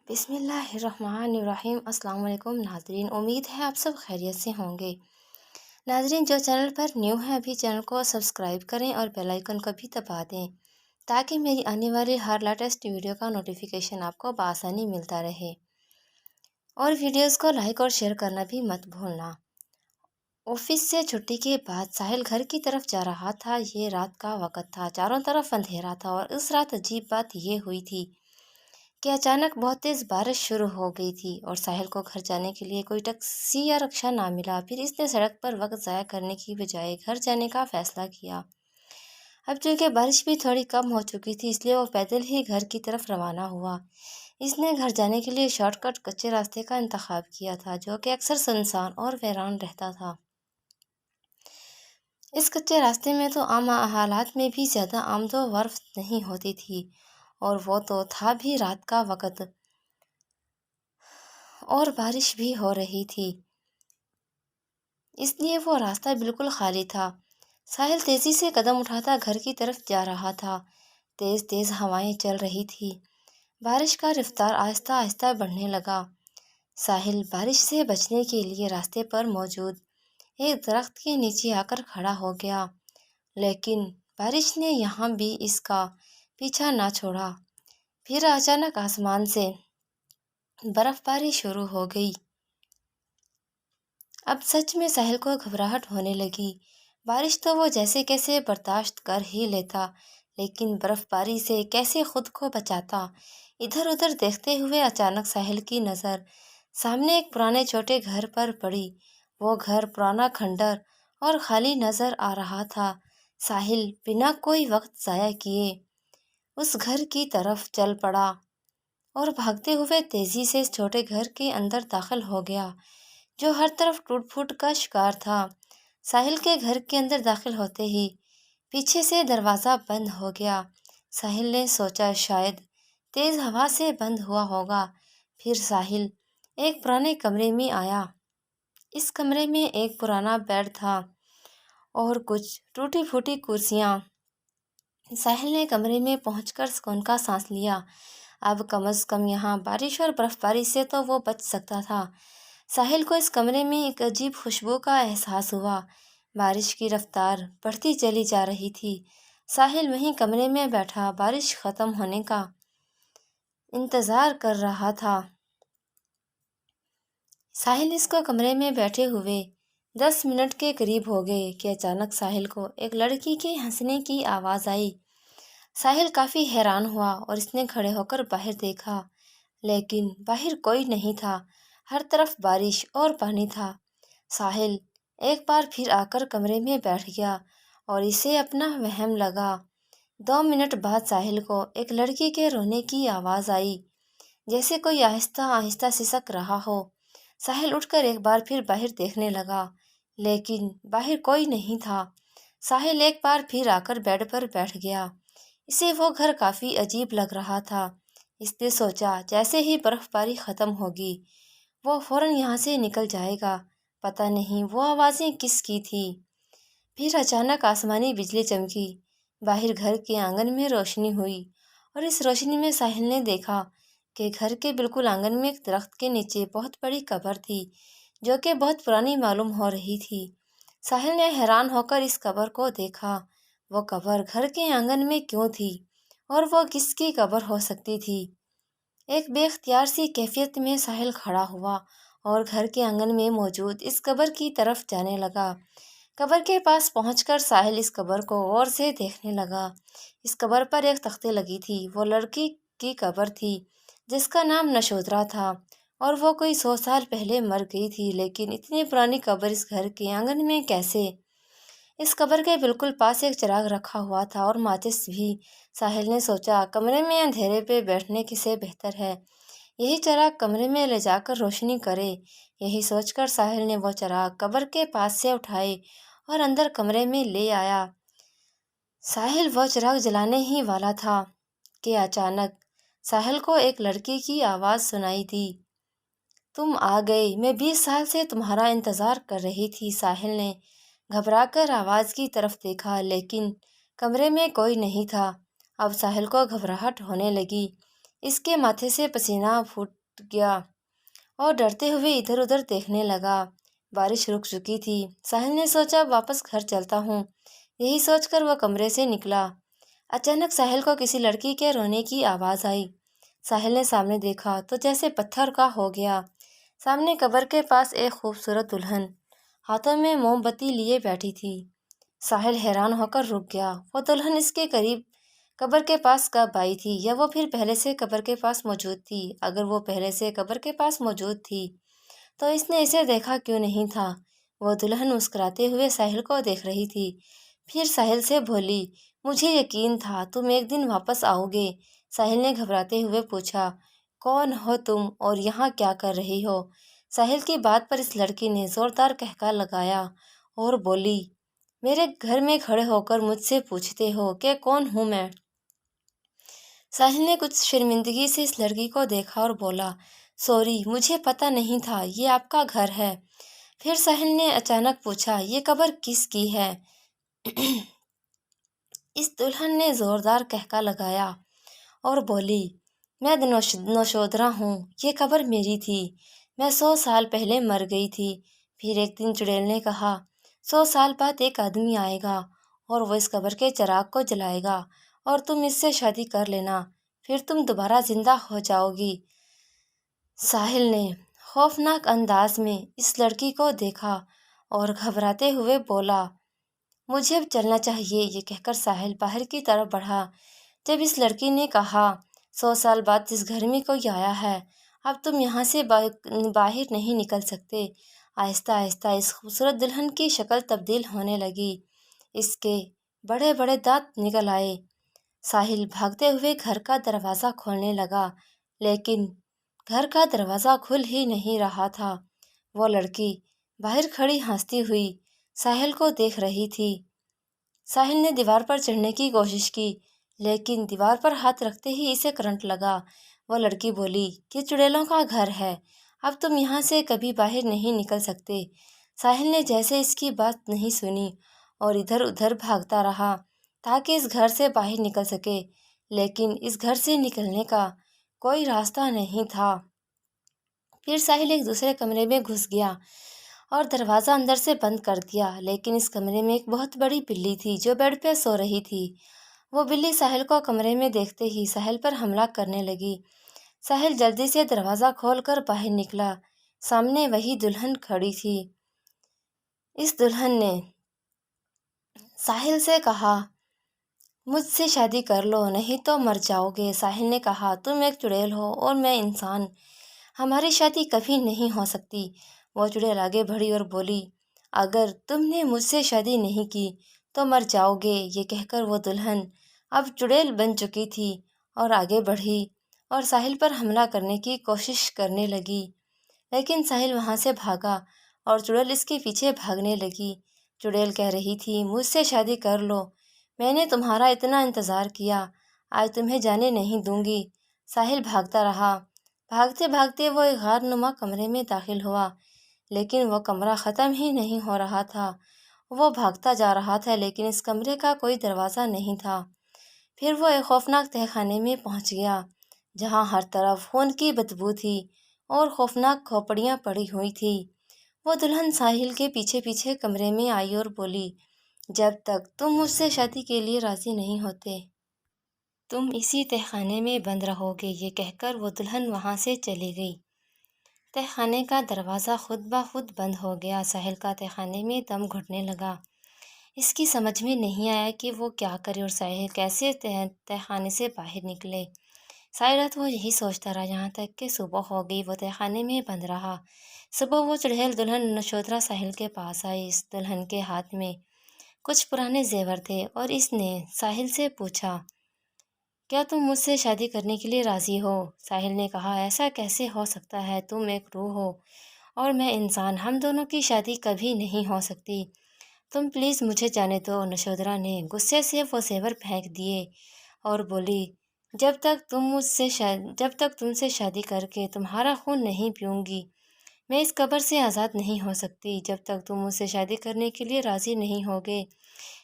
بسم اللہ الرحمن الرحیم۔ السلام علیکم ناظرین، امید ہے آپ سب خیریت سے ہوں گے۔ ناظرین، جو چینل پر نیو ہے ابھی چینل کو سبسکرائب کریں اور بیل آئیکن کو بھی دبا دیں تاکہ میری آنے والی ہر لیٹسٹ ویڈیو کا نوٹیفیکیشن آپ کو بآسانی ملتا رہے، اور ویڈیوز کو لائک اور شیئر کرنا بھی مت بھولنا۔ آفس سے چھٹی کے بعد ساحل گھر کی طرف جا رہا تھا۔ یہ رات کا وقت تھا، چاروں طرف اندھیرا تھا، اور اس رات عجیب بات یہ ہوئی تھی کہ اچانک بہت تیز بارش شروع ہو گئی تھی اور ساحل کو گھر جانے کے لیے کوئی ٹیکسی یا رکشہ نہ ملا۔ پھر اس نے سڑک پر وقت ضائع کرنے کی بجائے گھر جانے کا فیصلہ کیا۔ اب چونکہ بارش بھی تھوڑی کم ہو چکی تھی، اس لیے وہ پیدل ہی گھر کی طرف روانہ ہوا۔ اس نے گھر جانے کے لیے شارٹ کٹ کچے راستے کا انتخاب کیا تھا، جو کہ اکثر سنسان اور ویران رہتا تھا۔ اس کچے راستے میں تو عام حالات میں بھی زیادہ آمد و رفت نہیں ہوتی تھی، اور وہ تو تھا بھی رات کا وقت، اور بارش بھی ہو رہی تھی، اس لیے وہ راستہ بالکل خالی تھا۔ ساحل تیزی سے قدم اٹھاتا گھر کی طرف جا رہا تھا۔ تیز تیز ہوائیں چل رہی تھی، بارش کا رفتار آہستہ آہستہ بڑھنے لگا۔ ساحل بارش سے بچنے کے لیے راستے پر موجود ایک درخت کے نیچے آ کر کھڑا ہو گیا، لیکن بارش نے یہاں بھی اس کا پیچھا نہ چھوڑا۔ پھر اچانک آسمان سے برف باری شروع ہو گئی۔ اب سچ میں ساحل کو گھبراہٹ ہونے لگی۔ بارش تو وہ جیسے کیسے برداشت کر ہی لیتا، لیکن برف باری سے کیسے خود کو بچاتا؟ ادھر ادھر دیکھتے ہوئے اچانک ساحل کی نظر سامنے ایک پرانے چھوٹے گھر پر پڑی۔ وہ گھر پرانا، کھنڈر اور خالی نظر آ رہا تھا۔ ساحل بنا کوئی وقت ضائع کیے اس گھر کی طرف چل پڑا اور بھاگتے ہوئے تیزی سے اس چھوٹے گھر کے اندر داخل ہو گیا، جو ہر طرف ٹوٹ پھوٹ کا شکار تھا۔ ساحل کے گھر کے اندر داخل ہوتے ہی پیچھے سے دروازہ بند ہو گیا۔ ساحل نے سوچا شاید تیز ہوا سے بند ہوا ہوگا۔ پھر ساحل ایک پرانے کمرے میں آیا۔ اس کمرے میں ایک پرانا بیڈ تھا اور کچھ ٹوٹی پھوٹی کرسیاں۔ ساحل نے کمرے میں پہنچ کر سکون کا سانس لیا۔ اب کم از کم یہاں بارش اور برف باری سے تو وہ بچ سکتا تھا۔ ساحل کو اس کمرے میں ایک عجیب خوشبو کا احساس ہوا۔ بارش کی رفتار بڑھتی چلی جا رہی تھی۔ ساحل وہیں کمرے میں بیٹھا بارش ختم ہونے کا انتظار کر رہا تھا۔ ساحل اس کو کمرے میں بیٹھے ہوئے 10 منٹ کے قریب ہو گئے کہ اچانک ساحل کو ایک لڑکی کے ہنسنے کی آواز آئی۔ ساحل کافی حیران ہوا اور اس نے کھڑے ہو کر باہر دیکھا، لیکن باہر کوئی نہیں تھا۔ ہر طرف بارش اور پانی تھا۔ ساحل ایک بار پھر آ کر کمرے میں بیٹھ گیا اور اسے اپنا وہم لگا۔ 2 منٹ بعد ساحل کو ایک لڑکی کے رونے کی آواز آئی، جیسے کوئی آہستہ آہستہ سسک رہا ہو۔ ساحل اٹھ کر ایک بار پھر باہر دیکھنے لگا، لیکن باہر کوئی نہیں تھا۔ ساحل ایک بار پھر آ کر بیڈ پر بیٹھ گیا۔ اسے وہ گھر کافی عجیب لگ رہا تھا۔ اس نے سوچا جیسے ہی برف باری ختم ہوگی وہ فوراً یہاں سے نکل جائے گا۔ پتہ نہیں وہ آوازیں کس کی تھیں۔ پھر اچانک آسمانی بجلی چمکی، باہر گھر کے آنگن میں روشنی ہوئی، اور اس روشنی میں ساحل نے دیکھا کہ گھر کے بالکل آنگن میں ایک درخت کے نیچے بہت بڑی قبر تھی، جو کہ بہت پرانی معلوم ہو رہی تھی۔ ساحل نے حیران ہو کر اس قبر کو دیکھا۔ وہ قبر گھر کے آنگن میں کیوں تھی، اور وہ کس کی قبر ہو سکتی تھی؟ ایک بے اختیار سی کیفیت میں ساحل کھڑا ہوا اور گھر کے آنگن میں موجود اس قبر کی طرف جانے لگا۔ قبر کے پاس پہنچ کر ساحل اس قبر کو غور سے دیکھنے لگا۔ اس قبر پر ایک تختے لگی تھی۔ وہ لڑکی کی قبر تھی جس کا نام نشودرا تھا، اور وہ کوئی 100 سال پہلے مر گئی تھی، لیکن اتنی پرانی قبر اس گھر کے آنگن میں کیسے؟ اس قبر کے بالکل پاس ایک چراغ رکھا ہوا تھا اور ماچس بھی۔ ساحل نے سوچا کمرے میں اندھیرے پہ بیٹھنے سے بہتر ہے یہی چراغ کمرے میں لے جا کر روشنی کرے۔ یہی سوچ کر ساحل نے وہ چراغ قبر کے پاس سے اٹھائے اور اندر کمرے میں لے آیا۔ ساحل وہ چراغ جلانے ہی والا تھا کہ اچانک ساحل کو ایک لڑکی کی آواز سنائی دی، تم آ گئے، میں 20 سال سے تمہارا انتظار کر رہی تھی۔ ساحل نے گھبرا کر آواز کی طرف دیکھا، لیکن کمرے میں کوئی نہیں تھا۔ اب ساحل کو گھبراہٹ ہونے لگی۔ اس کے ماتھے سے پسینہ پھوٹ گیا اور ڈرتے ہوئے ادھر ادھر دیکھنے لگا۔ بارش رک چکی تھی۔ ساحل نے سوچا واپس گھر چلتا ہوں، یہی سوچ کر وہ کمرے سے نکلا۔ اچانک ساحل کو کسی لڑکی کے رونے کی آواز آئی۔ ساحل نے سامنے دیکھا تو جیسے پتھر کا ہو گیا۔ سامنے قبر کے پاس ایک خوبصورت دلہن ہاتھوں میں موم بتی لیے بیٹھی تھی۔ ساحل حیران ہو کر رک گیا۔ وہ دلہن اس کے قریب قبر کے پاس کب آئی تھی، یا وہ پھر پہلے سے قبر کے پاس موجود تھی؟ اگر وہ پہلے سے قبر کے پاس موجود تھی تو اس نے اسے دیکھا کیوں نہیں تھا؟ وہ دلہن مسکراتے ہوئے ساحل کو دیکھ رہی تھی، پھر ساحل سے بولی، مجھے یقین تھا تم ایک دن واپس آؤ گے۔ ساحل نے گھبراتے ہوئے پوچھا، کون ہو تم اور یہاں کیا کر رہی ہو؟ ساحل کی بات پر اس لڑکی نے زوردار قہقہ لگایا اور بولی، میرے گھر میں کھڑے ہو کر مجھ سے پوچھتے ہو کہ کون ہوں میں؟ ساحل نے کچھ شرمندگی سے اس لڑکی کو دیکھا اور بولا، سوری، مجھے پتہ نہیں تھا یہ آپ کا گھر ہے۔ پھر ساحل نے اچانک پوچھا، یہ قبر کس کی ہے؟ اس دلہن نے زوردار قہقہ لگایا اور بولی، میں نوشودرا ہوں، یہ قبر میری تھی، میں 100 سال پہلے مر گئی تھی۔ پھر ایک دن چڑیل نے کہا، 100 سال بعد ایک آدمی آئے گا اور وہ اس قبر کے چراغ کو جلائے گا اور تم اس سے شادی کر لینا، پھر تم دوبارہ زندہ ہو جاؤ گی۔ ساحل نے خوفناک انداز میں اس لڑکی کو دیکھا اور گھبراتے ہوئے بولا، مجھے اب چلنا چاہیے۔ یہ کہہ کر ساحل باہر کی طرف بڑھا۔ جب اس لڑکی نے کہا، 100 سال بعد اس گھر میں کوئی آیا ہے، اب تم یہاں سے باہر نہیں نکل سکتے۔ آہستہ آہستہ اس خوبصورت دلہن کی شکل تبدیل ہونے لگی، اس کے بڑے بڑے دانت نکل آئے۔ ساحل بھاگتے ہوئے گھر کا دروازہ کھولنے لگا، لیکن گھر کا دروازہ کھل ہی نہیں رہا تھا۔ وہ لڑکی باہر کھڑی ہنستی ہوئی ساحل کو دیکھ رہی تھی۔ ساحل نے دیوار پر چڑھنے کی کوشش کی، لیکن دیوار پر ہاتھ رکھتے ہی اسے کرنٹ لگا۔ وہ لڑکی بولی، یہ چڑیلوں کا گھر ہے، اب تم یہاں سے کبھی باہر نہیں نکل سکتے۔ ساحل نے جیسے اس کی بات نہیں سنی اور ادھر ادھر بھاگتا رہا تاکہ اس گھر سے باہر نکل سکے، لیکن اس گھر سے نکلنے کا کوئی راستہ نہیں تھا۔ پھر ساحل ایک دوسرے کمرے میں گھس گیا اور دروازہ اندر سے بند کر دیا، لیکن اس کمرے میں ایک بہت بڑی بلی تھی جو بیڈ پہ سو رہی تھی۔ وہ بلی ساحل کو کمرے میں دیکھتے ہی ساحل پر حملہ کرنے لگی۔ ساحل جلدی سے دروازہ کھول کر باہر نکلا، سامنے وہی دلہن کھڑی تھی۔ اس دلہن نے ساحل سے کہا، مجھ سے شادی کر لو نہیں تو مر جاؤ گے۔ ساحل نے کہا، تم ایک چڑیل ہو اور میں انسان، ہماری شادی کبھی نہیں ہو سکتی۔ وہ چڑیل آگے بڑھی اور بولی، اگر تم نے مجھ سے شادی نہیں کی تو مر جاؤ گے۔ یہ کہہ کر وہ دلہن اب چڑیل بن چکی تھی اور آگے بڑھی اور ساحل پر حملہ کرنے کی کوشش کرنے لگی، لیکن ساحل وہاں سے بھاگا اور چڑیل اس کے پیچھے بھاگنے لگی۔ چڑیل کہہ رہی تھی، مجھ سے شادی کر لو، میں نے تمہارا اتنا انتظار کیا، آج تمہیں جانے نہیں دوں گی۔ ساحل بھاگتا رہا۔ بھاگتے بھاگتے وہ ایک غار نما کمرے میں داخل ہوا، لیکن وہ کمرہ ختم ہی نہیں ہو رہا تھا۔ وہ بھاگتا جا رہا تھا لیکن اس کمرے کا کوئی دروازہ نہیں تھا۔ پھر وہ ایک خوفناک تہہ خانے میں پہنچ گیا جہاں ہر طرف خون کی بدبو تھی اور خوفناک کھوپڑیاں پڑی ہوئی تھی۔ وہ دلہن ساحل کے پیچھے پیچھے کمرے میں آئی اور بولی، جب تک تم مجھ سے شادی کے لیے راضی نہیں ہوتے تم اسی تہہ خانے میں بند رہو گے۔ یہ کہہ کر وہ دلہن وہاں سے چلی گئی۔ تہہ خانے کا دروازہ خود بخود بند ہو گیا۔ ساحل کا تہہ خانے میں دم گھٹنے لگا۔ اس کی سمجھ میں نہیں آیا کہ وہ کیا کرے اور ساحل کیسے تہہ خانے سے باہر نکلے۔ ساری رات وہ یہی سوچتا رہا یہاں تک کہ صبح ہو گئی۔ وہ تہہ خانے میں بند رہا۔ صبح وہ چڑیل دلہن نشودرا ساحل کے پاس آئی۔ اس دلہن کے ہاتھ میں کچھ پرانے زیور تھے اور اس نے ساحل سے پوچھا، کیا تم مجھ سے شادی کرنے کے لیے راضی ہو؟ ساحل نے کہا، ایسا کیسے ہو سکتا ہے، تم ایک روح ہو اور میں انسان، ہم دونوں کی شادی کبھی نہیں ہو سکتی، تم پلیز مجھے جانے دو۔ نشودرا نے غصے سے وہ زیور پھینک دیے اور بولی، جب تک تم سے شادی کر کے تمہارا خون نہیں پیوں گی میں اس قبر سے آزاد نہیں ہو سکتی۔ جب تک تم مجھ سے شادی کرنے کے لیے راضی نہیں ہوگے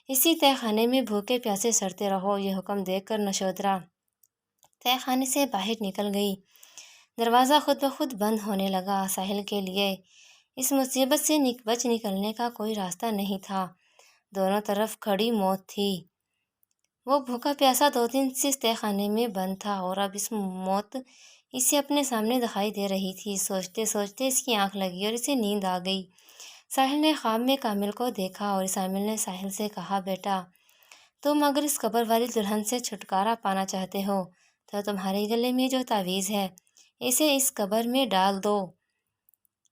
اسی تہہ خانے میں بھوکے پیاسے سڑتے رہو۔ یہ حکم دے کر نشودرا تہہ خانے سے باہر نکل گئی۔ دروازہ خود بخود بند ہونے لگا۔ ساحل کے لیے اس مصیبت سے بچ نکلنے کا کوئی راستہ نہیں تھا۔ دونوں طرف کھڑی موت تھی۔ وہ بھوکا پیاسا 2 دن سے اس تہہ خانے میں بند تھا اور اب اس موت اسے اپنے سامنے دکھائی دے رہی تھی۔ سوچتے سوچتے اس کی آنکھ لگی اور اسے نیند آ گئی۔ ساحل نے خواب میں کامل کو دیکھا اور کامل نے ساحل سے کہا، بیٹا تم اگر اس قبر والی دلہن سے چھٹکارا پانا چاہتے ہو تو تمہارے گلے میں جو تعویذ ہے اسے اس قبر میں ڈال دو۔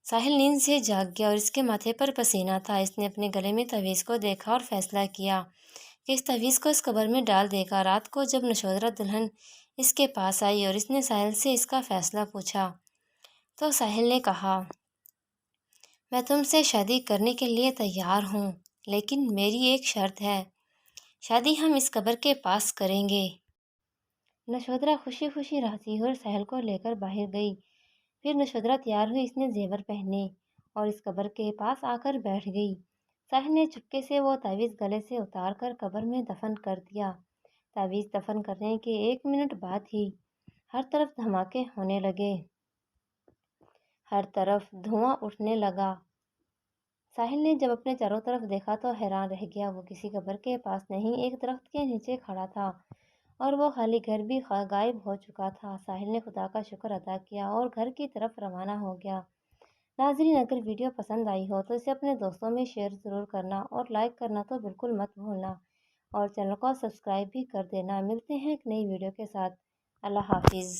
ساحل نیند سے جاگ گیا اور اس کے ماتھے پر پسینہ تھا۔ اس نے اپنے گلے میں تعویذ کو دیکھا اور فیصلہ کیا کہ اس تعویذ کو اس قبر میں ڈال دے گا۔ رات کو جب نشودرا دلہن اس کے پاس آئی اور اس نے ساحل سے اس کا فیصلہ پوچھا تو ساحل نے کہا، میں تم سے شادی کرنے کے لیے تیار ہوں، لیکن میری ایک شرط ہے، شادی ہم اس قبر کے پاس کریں گے۔ نشودرا خوشی خوشی راضی ہوئی اور ساحل کو لے کر باہر گئی۔ پھر نشودرا تیار ہوئی، اس نے زیور پہنے اور اس قبر کے پاس آ کر بیٹھ گئی۔ ساحل نے چپکے سے وہ تعویذ گلے سے اتار کر قبر میں دفن کر دیا۔ تعویذ دفن کرنے کے 1 منٹ بعد ہی ہر طرف دھماکے ہونے لگے، ہر طرف دھواں اٹھنے لگا۔ ساحل نے جب اپنے چاروں طرف دیکھا تو حیران رہ گیا۔ وہ کسی قبر کے پاس نہیں، ایک درخت کے نیچے کھڑا تھا اور وہ خالی گھر بھی غائب ہو چکا تھا۔ ساحل نے خدا کا شکر ادا کیا اور گھر کی طرف روانہ ہو گیا۔ ناظرین، اگر ویڈیو پسند آئی ہو تو اسے اپنے دوستوں میں شیئر ضرور کرنا اور لائک کرنا تو بالکل مت بھولنا، اور چینل کو سبسکرائب بھی کر دینا۔ ملتے ہیں ایک نئی ویڈیو کے ساتھ۔ اللہ حافظ۔